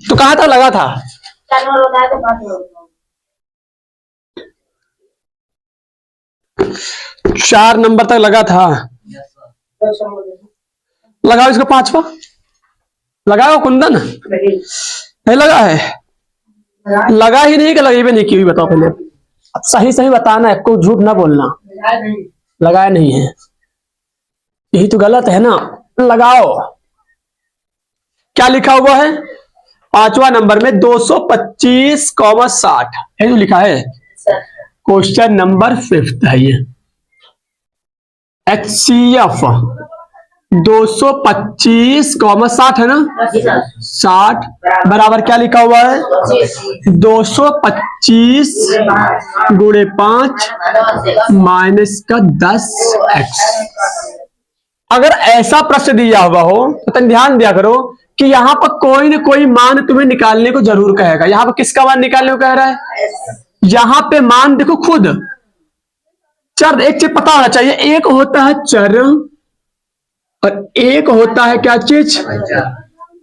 तो कहाँ तक लगा था? 4 नंबर तक लगा था। लगाओ इसको 5वां, लगाओ कुंदन। नहीं लगा है? लगा ही नहीं कि लगी भी नहीं की हुई? बताओ पहले, अब सही सही बताना है, कोई झूठ ना बोलना। लगाया नहीं है, यही तो गलत है ना। लगाओ, क्या लिखा हुआ है 5वां नंबर में? 225,60 है जो लिखा है। क्वेश्चन नंबर 5 है ये। HCF 225,60 है ना? 60 बराबर क्या लिखा हुआ है? 225 गुणे 5 माइनस का 10x। अगर ऐसा प्रश्न दिया हुआ हो तो ध्यान दिया करो कि यहां पर कोई ना कोई मान तुम्हें निकालने को जरूर कहेगा। यहां पर किसका मान निकालने को कह रहा है? यहां पे मान देखो खुद चर। एक चीज पता होना चाहिए, एक होता है चर और एक होता है क्या चीज?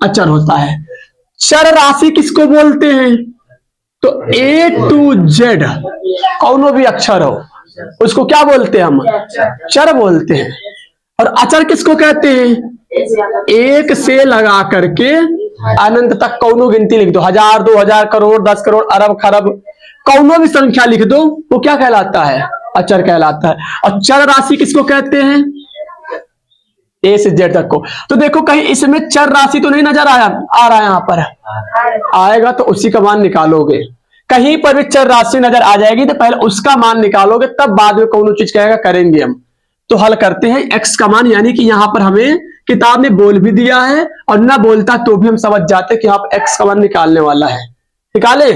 अचर होता है। चर राशि किसको बोलते हैं? तो A to Z कौनो भी अक्षर हो उसको क्या बोलते हैं हम? चर बोलते हैं। और अचर किसको कहते हैं? एक से लगा करके अनंत तक कौनो गिनती लिख दो, 1000, 2000, करोड़, 10 करोड़, अरब, खरब, कौनो भी संख्या लिख दो, वो क्या कहलाता है? अचर कहलाता है। और चर राशि किसको कहते हैं? ए से जेड तक को। तो देखो कहीं इसमें चर राशि तो नहीं नजर आ रहा है? यहाँ पर आएगा तो उसी का मान निकालोगे। कहीं पर भी चर राशि नजर आ जाएगी तो पहले उसका मान निकालोगे, तब बाद में कौन चीज कहेगा करेंगे हम। तो हल करते हैं एक्स का मान, यानी कि यहां पर हमें किताब ने बोल भी दिया है और ना बोलता तो भी हम समझ जाते कि आप एक्स का मान निकालने वाला है। निकाले।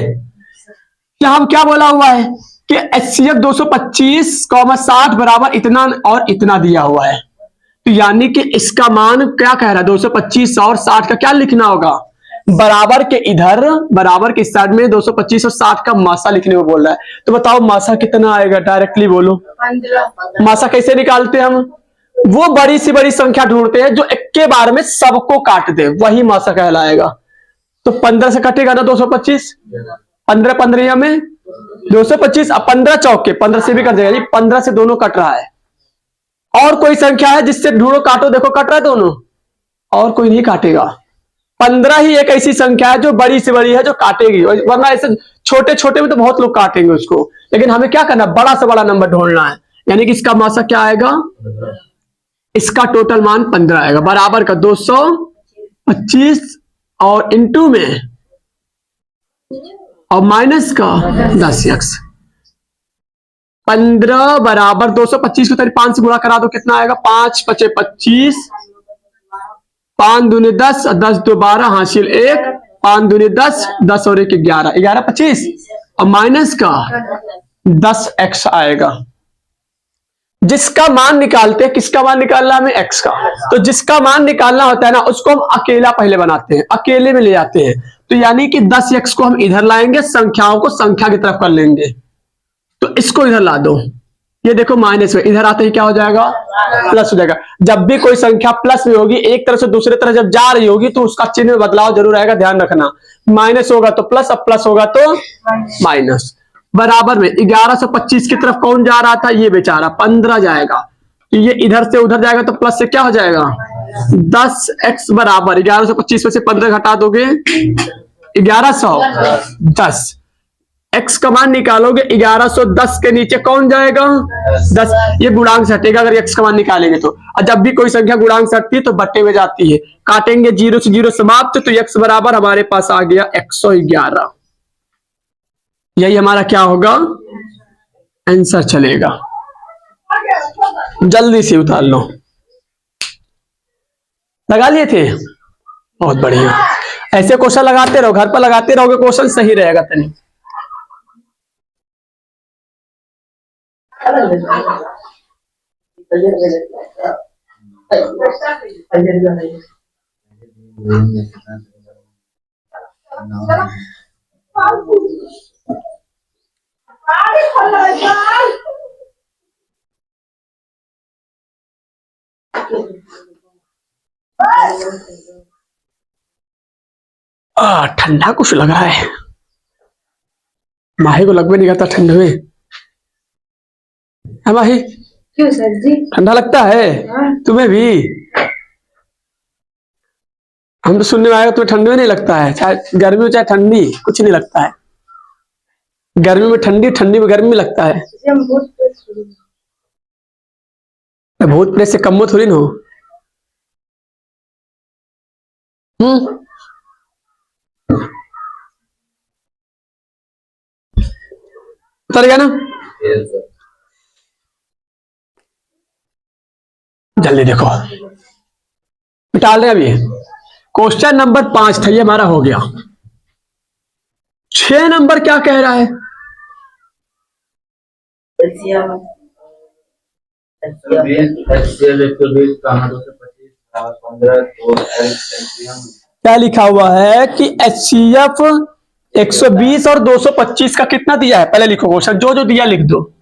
यहां क्या बोला हुआ है कि HCF 225,60 बराबर इतना और इतना दिया हुआ है। तो यानी कि इसका मान क्या कह रहा है? 225 और 60 का क्या लिखना होगा? बराबर के इधर, बराबर के साइड में 225 और 60 का मासा लिखने को बोल रहा है। तो बताओ मासा कितना आएगा? डायरेक्टली बोलो। मासा कैसे निकालते हैं हम? वो बड़ी सी बड़ी संख्या ढूंढते हैं जो एक के बार में सबको काट दे, वही मासा कहलाएगा। तो 15 से कटेगा ना 225, 15 15 में 225, अब 15 चौके 15 से भी कट जाएगा जी, 15 से दोनों कट रहा है। और कोई संख्या है जिससे ढूंढो काटो, देखो कट रहा है दोनों? और कोई नहीं काटेगा। 15 ही एक ऐसी संख्या है जो बड़ी से बड़ी है जो काटेगी, वरना ऐसे छोटे छोटे में तो बहुत लोग काटेंगे उसको। लेकिन हमें क्या करना? बड़ा से बड़ा नंबर ढूंढना है। यानी कि इसका मासा क्या आएगा? इसका टोटल मान 15 आएगा, बराबर का 225 और इंटू में और माइनस का 10x। 15 बराबर 225 को 5 से गुणा करा दो, कितना आएगा? 5 5 25, 5 दूनी 10, 10 2 12, हासिल 1, 5 दूनी 10, 10 और 1 11, 11 25 और माइनस का 10x आएगा। जिसका मान निकालते हैं, किसका मान निकालना हमें? x का। तो जिसका मान निकालना होता है ना उसको हम अकेला पहले बनाते हैं, अकेले में ले जाते हैं। तो यानी कि 10x को हम इधर लाएंगे, संख्याओं को संख्या की तरफ कर लेंगे। तो इसको इधर ला दो, ये देखो माइनस में, इधर आते ही क्या हो जाएगा? प्लस हो जाएगा। जब भी कोई संख्या प्लस में होगी, एक तरफ से दूसरे तरफ जब जा रही होगी तो उसका चिन्ह में बदलाव जरूर आएगा, ध्यान रखना। माइनस होगा तो प्लस, अब प्लस होगा तो माइनस। बराबर में 1125 की तरफ कौन जा रहा था? ये बेचारा 15 जाएगा। तो ये इधर से उधर जाएगा तो प्लस से क्या हो जाएगा? 10x बराबर 1125 में से 15 घटा दोगे 1110। x का मान निकालोगे, 1110 के नीचे कौन जाएगा? 10। ये गुणांक से हटेगा अगर x का मान निकालेंगे तो। और जब भी कोई संख्या गुणांक से हटती है तो बट्टे में जाती है। काटेंगे 0 से 0 समाप्त, तो x बराबर हमारे पास आ गया 111। यही हमारा क्या होगा? आंसर चलेगा। जल्दी से उतार लो। लगा लिए थे? बहुत बढ़िया। ऐसे क्वेश्चन लगाते रहो, घर पर लगाते रहोगे क्वेश्चन, सही रहेगा। तनी ठंडा कुछ लग रहा है, माही को लग भी नहीं करता ठंड में। है माही? क्यों सर जी? ठंडा लगता है? हाँ। तुम्हें भी? हम तो सुनने में आएगा तुम्हें ठंड में नहीं लगता है, चाहे गर्मी हो चाहे ठंडी, कुछ नहीं लगता है। गर्मी में ठंडी, ठंडी में गर्मी लगता है। हम भूत प्रेत से कम थोड़ी ना हो। उतर गया ना? जल्दी देखो, निकाल रहे अभी। क्वेश्चन नंबर 5 था, ये हमारा हो गया। 6 नंबर क्या कह रहा है? क्या लिखा हुआ है कि HCF 120 और 225 का कितना दिया है? पहले लिखो क्वेश्चन, जो जो दिया लिख दो।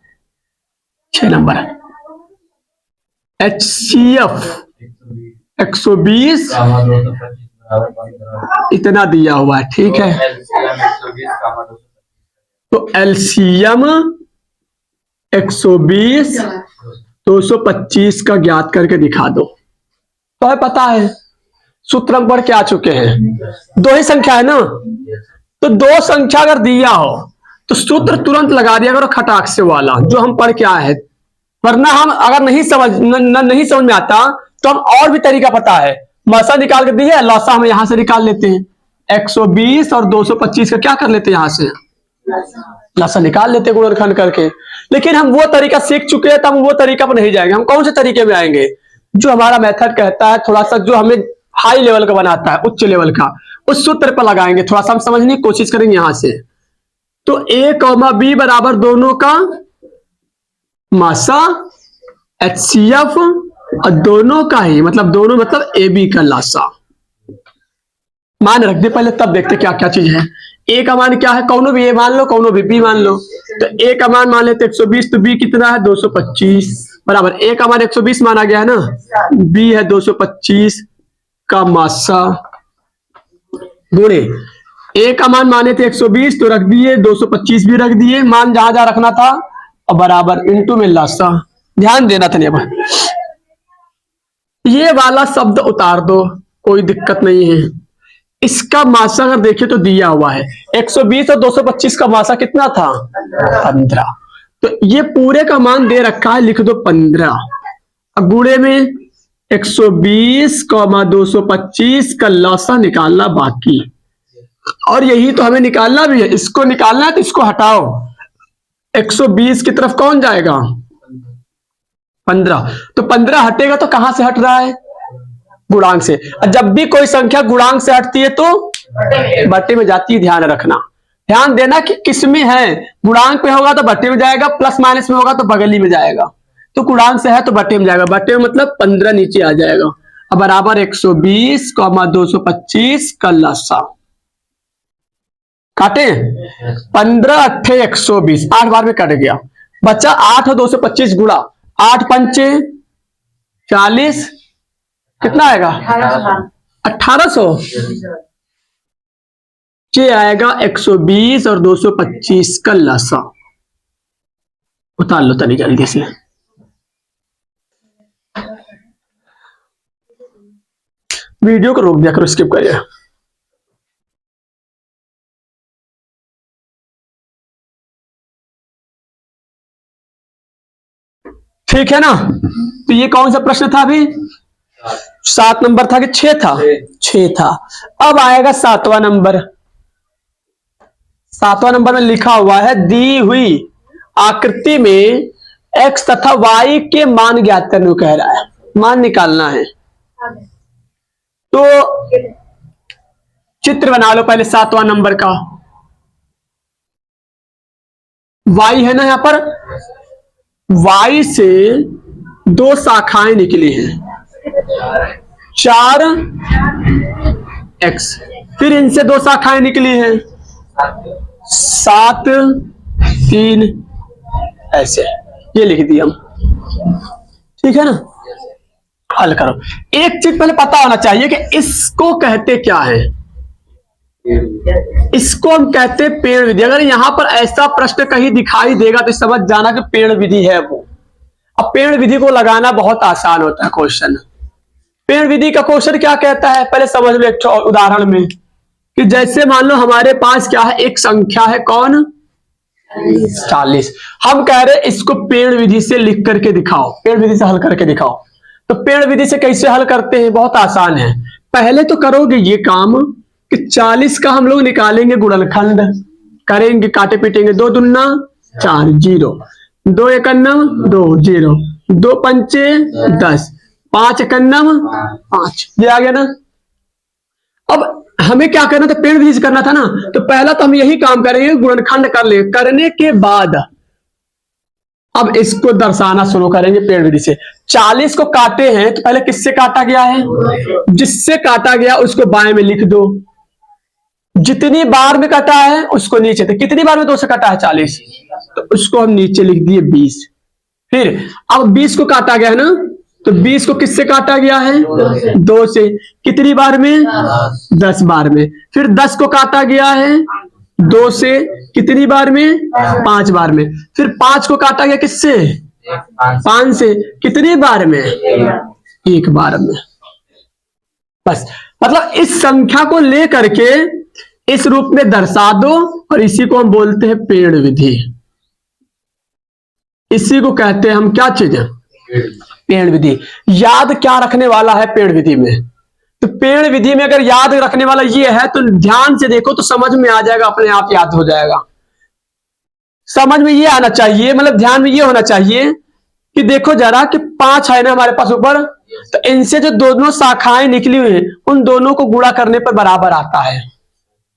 6 नंबर HCF 120 इतना दिया हुआ है, ठीक है। तो LCM 120 225 का ज्ञात करके दिखा दो। तो है पता है, सूत्र हम पढ़ के आ चुके हैं। दो ही संख्या है ना, तो दो संख्या अगर दिया हो तो सूत्र तुरंत लगा दिया करो खटाक से वाला, जो हम पढ़ के आए हैं। वरना हम अगर नहीं समझ में आता तो हम और भी तरीका पता है। मासा निकाल के दिए, लौसा हम यहां से निकाल लेते हैं। 120 और 225 का क्या कर लेते हैं, यहां से लौसा निकाल लेते गुणनखंड करके। लेकिन हम वो तरीका सीख चुके हैं, तो हम वो तरीका पर नहीं जाएंगे। हम कौन से तरीके में आएंगे? जो हमारा मेथड कहता है, थोड़ा सा जो हमें हाई लेवल का बनाता है, उच्च लेवल का, उस सूत्र पर लगाएंगे। थोड़ा सा हम समझने की कोशिश करेंगे यहां से। तो A, B बराबर दोनों का मासा HCF और दोनों का ही मतलब दोनों मतलब AB का लासा मान रख दे पहले, तब देखते क्या क्या चीज है। A का मान क्या है? कौनो भी A मान लो, कौनो भी B मान लो। तो A का मान मान लेते 120, तो B कितना है? 225 बराबर A का मान 120 माना गया है ना, B है 225 का मासा गुणे A का मान माने थे 120, तो रख दिए, 225 भी रख दिए, मान जहां जहां रखना था, और बराबर इंटू में लासा। ध्यान देना था नहीं, ये वाला शब्द उतार दो, कोई दिक्कत नहीं है। इसका मासा अगर देखे तो दिया हुआ है 120 और 225 का मासा कितना था? 15। तो ये पूरे का मान दे रखा है, लिख दो 15। अब गुणे में 120, 225 का लासा निकालना बाकी, और यही तो हमें निकालना भी है। इसको निकालना है तो इसको हटाओ, 120 की तरफ कौन जाएगा? 15। तो 15 हटेगा तो कहां से हट रहा है? गुणांक से। और जब भी कोई संख्या गुणांक से हटती है तो बट्टे में जाती है। ध्यान रखना, ध्यान देना कि किस में है। गुणांक पे होगा तो बट्टे में जाएगा, प्लस माइनस में होगा तो बगली में जाएगा। तो गुणांक से है तो बट्टे में जाएगा, बट्टे में मतलब 15 नीचे आ जाएगा। अब बराबर 120, 225 का लसा काटे 15 8 120, 8 बार में कट गया, बच्चा 8 और 225 गुणा 8 पंचे 40, कितना आएगा? 1800। ये आएगा 120 और 225 का लसा। उतार लो तनी जल्दी से। वीडियो को रोक दिया करो, स्किप करिए। ठीक है ना? तो ये कौन सा प्रश्न था अभी? 7 नंबर था कि 6 था? 6 था। अब आएगा 7वां नंबर। 7वां नंबर में लिखा हुआ है, दी हुई आकृति में x तथा y के मान ज्ञात करने को कह रहा है। मान निकालना है। तो चित्र बना लो पहले 7वां नंबर का। y है ना, यहां पर y से 2 शाखाएं निकली हैं, 4x, फिर इनसे 2 शाखाएं निकली हैं, 7 3, ऐसे ये लिख दिया हम। ठीक है ना? हल करो। एक चीज पहले पता होना चाहिए कि इसको कहते क्या है। इसको हम कहते हैं पेड़ विधि। अगर यहां पर ऐसा प्रश्न कहीं दिखाई देगा तो समझ जाना कि पेड़ विधि है वो। अब पेड़ विधि को लगाना बहुत आसान होता है क्वेश्चन। पेड़ विधि का क्वेश्चन क्या कहता है, पहले समझ लो एक उदाहरण में कि जैसे मान लो हमारे पास क्या है, एक संख्या है कौन, 40। हम कह रहे इसको पेड़ विधि से लिख करके दिखाओ, पेड़ विधि से हल करके दिखाओ। तो पेड़ विधि से कैसे हल करते हैं, बहुत आसान है। पहले तो करोगे ये काम कि 40 का हम लोग निकालेंगे गुणनखंड, करेंगे काटे पीटेंगे, 2 दूना 4 0, 2 एकन्नम 2 0, 2 पंचे 10, 5 एकन्नम 5, ये आ गया ना। अब हमें क्या करना था, पेड़ विधि से करना था ना, तो पहला तो हम यही काम करेंगे, गुणनखंड कर ले, करने के बाद अब इसको दर्शाना शुरू करेंगे पेड़ विधि से। 40 को काटे हैं तो पहले किससे काटा गया है, जिससे काटा गया उसको बाएं में लिख दो, जितनी बार में कटा है उसको नीचे, तो कितनी बार में 2 से कटा है 40, तो उसको हम नीचे लिख दिए 20। फिर अब 20 को काटा गया है ना, तो 20 को किससे काटा गया है, 2 से, कितनी बार में, 10 बार में। फिर 10 को काटा गया है 2 से, कितनी बार में, 5 बार में। फिर 5 को काटा गया किससे, 5 से, कितनी बार में, 1 बार में। बस, मतलब इस संख्या को लेकर के इस रूप में दर्शा दो, और इसी को हम बोलते हैं पेड़ विधि। इसी को कहते हैं हम क्या चीज है, पेड़ विधि। याद क्या रखने वाला है पेड़ विधि में, तो पेड़ विधि में अगर याद रखने वाला ये है तो ध्यान से देखो तो समझ में आ जाएगा, अपने आप याद हो जाएगा। समझ में ये आना चाहिए, मतलब ध्यान में ये होना चाहिए कि देखो जरा कि 5 है ना हमारे पास ऊपर, तो इनसे जो दोनों शाखाएं निकली हुई हैं उन दोनों को गुणा करने पर बराबर आता है।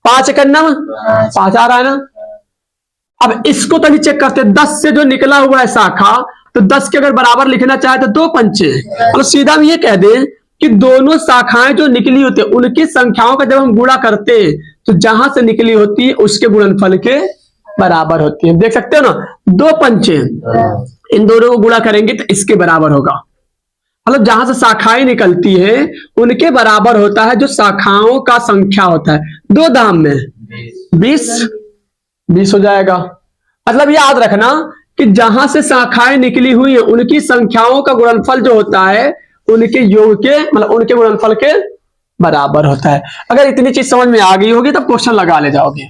5 एकन्नम 5 आ रहा है ना। अब इसको तो चेक करते हैं, 10 से जो निकला हुआ है शाखा, तो 10 के अगर बराबर लिखना चाहे तो 2 पंचे, और सीधा हम ये कह दें कि दोनों शाखाएं जो निकली होती है उनकी संख्याओं का जब हम गुणा करते हैं तो जहां से निकली होती है उसके गुणनफल के बराबर होती है। देख सकते हो ना, 2 पंचे, इन दोनों को गुणा करेंगे तो इसके बराबर होगा। मतलब जहां से शाखाएं निकलती है उनके बराबर होता है जो शाखाओं का संख्या होता है। 2 दाम में 20 हो जाएगा। मतलब याद रखना कि जहां से शाखाएं निकली हुई है उनकी संख्याओं का गुणनफल जो होता है उनके योग के, मतलब उनके गुणनफल के बराबर होता है। अगर इतनी चीज समझ में आ गई होगी तब क्वेश्चन लगा ले जाओगे।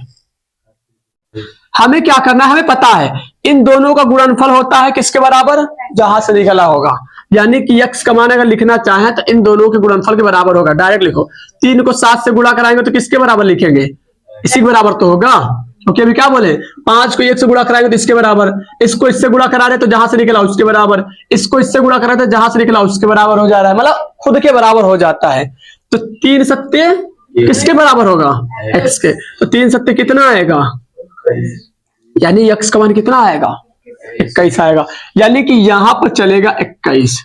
हमें क्या करना है, हमें पता है इन दोनों का गुणनफल होता है किसके बराबर, जहां से निकला होगा। यानी कि x का मान अगर लिखना चाहें तो इन दोनों के गुणनफल के बराबर होगा। डायरेक्ट लिखो, 3 को 7 से गुणा कराएंगे तो किसके बराबर लिखेंगे, इसी के बराबर तो होगा। ओके, अभी क्या बोले, 5 को 1 से गुणा कराएंगे तो इसके बराबर, इसको इससे गुणा करा रहे तो जहां से निकला उसके बराबर, इसको इससे गुणा करा रहे तो जहां से निकला उसके बराबर हो जा रहा है, मतलब खुद के बराबर हो जाता है। तो 3 सत्ते किसके बराबर होगा, x के। तो 3 सत्ते कितना आएगा, यानी x का मान कितना आएगा, 21 आएगा। यानी कि यहां पर चलेगा 21।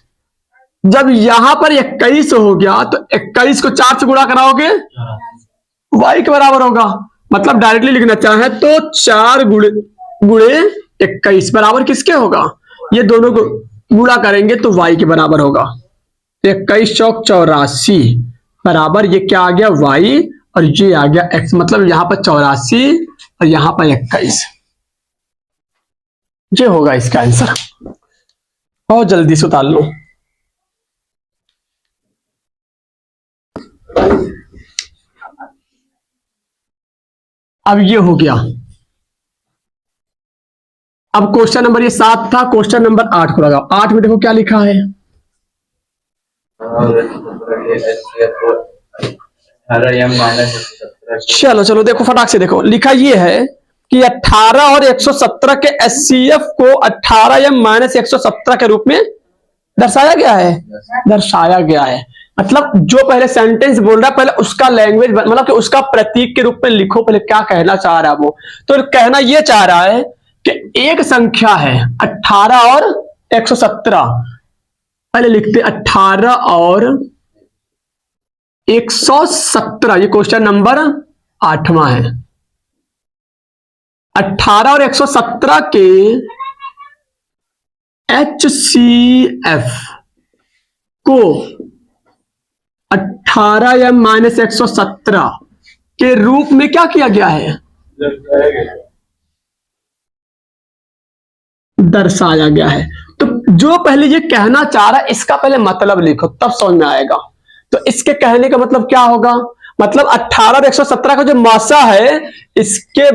जब यहां पर 21 हो गया तो 21 को 4 से गुणा कराओगे y के बराबर होगा। मतलब डायरेक्टली लिखना चाहे तो 4 गुणे 21 बराबर किसके होगा, ये दोनों को गुणा करेंगे तो y के बराबर होगा। 21 चौक 84 बराबर ये क्या आ गया y, और ये आ गया x। मतलब यहां पर 84 और यहां पर 21, ये होगा इसका आंसर। बहुत जल्दी से उतार लो। अब ये हो गया। अब क्वेश्चन नंबर ये 7 था, क्वेश्चन नंबर 8 को लगाओ। 8 में देखो क्या लिखा है, चलो चलो देखो फटाक से देखो, लिखा ये है कि 18 और 117 के एचसीएफ को 18m-117 के रूप में दर्शाया गया है। मतलब जो पहले सेंटेंस बोल रहा है पहले उसका लैंग्वेज, मतलब कि उसका प्रतीक के रूप में लिखो, पहले क्या कहना चाह रहा है वो। तो कहना ये चाह रहा है कि एक संख्या है 18 और 117, पहले लिखते 18 और 117, ये क्वेश्चन नंबर 8वां है। 18 और 117 के HCF को 18m-117 के रूप में क्या किया गया है, दर्शाया गया है। तो जो पहले ये कहना चाह रहा है इसका पहले मतलब लिखो, तब समझ में आएगा। तो इसके कहने का मतलब क्या होगा, मतलब 18 और 117 का जो मासा है इसके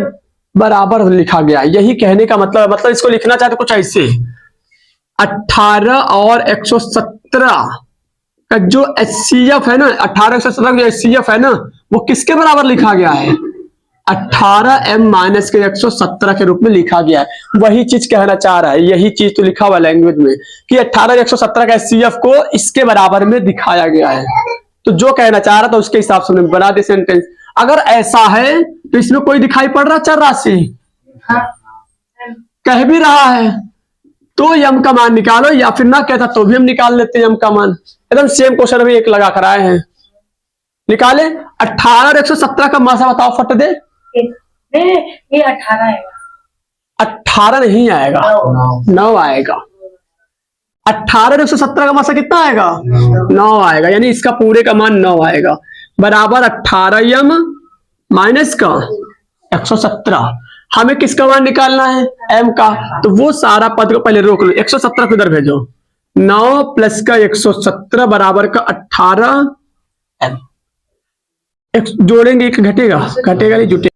बराबर लिखा गया है, यही कहने का मतलब। मतलब इसको लिखना चाहते कुछ ऐसे, 18 और 117 का जो HCF है ना, 18 117 का जो HCF है ना, वो किसके बराबर लिखा गया है, 18m माइनस के 117 के रूप में लिखा गया है। वही चीज कहना चाह रहा है, यही चीज तो लिखा हुआ लैंग्वेज में कि 18 117 का HCF को इसके बराबर में दिखाया गया है। तो जो कहना चाह रहा था उसके हिसाब से बना दे सेंटेंस। अगर ऐसा है तो इसमें कोई दिखाई पड़ रहा चर राशि, कह भी रहा है तो यम का मान निकालो, या फिर ना कहता तो भी हम निकाल लेते हैं यम का मान। एकदम सेम क्वेश्चन अभी एक लगा कर आए हैं, निकाले। 18 और 117 का मासा बताओ फट दे। ये 18 है, 18 नहीं आएगा, 9 आएगा। 18 और 117 का मासा कितना आएगा, 9 आएगा, यानी इसका पूरे का मान 9 आएगा, बराबर 18m माइनस का 117। हमें किसका मान निकालना है, m का। तो वो सारा पद को पहले रोक लो, 117 को इधर भेजो, 9 प्लस का 117 बराबर का 18m। जोड़ेंगे एक घटेगा, घटेगा नहीं जुटेगा।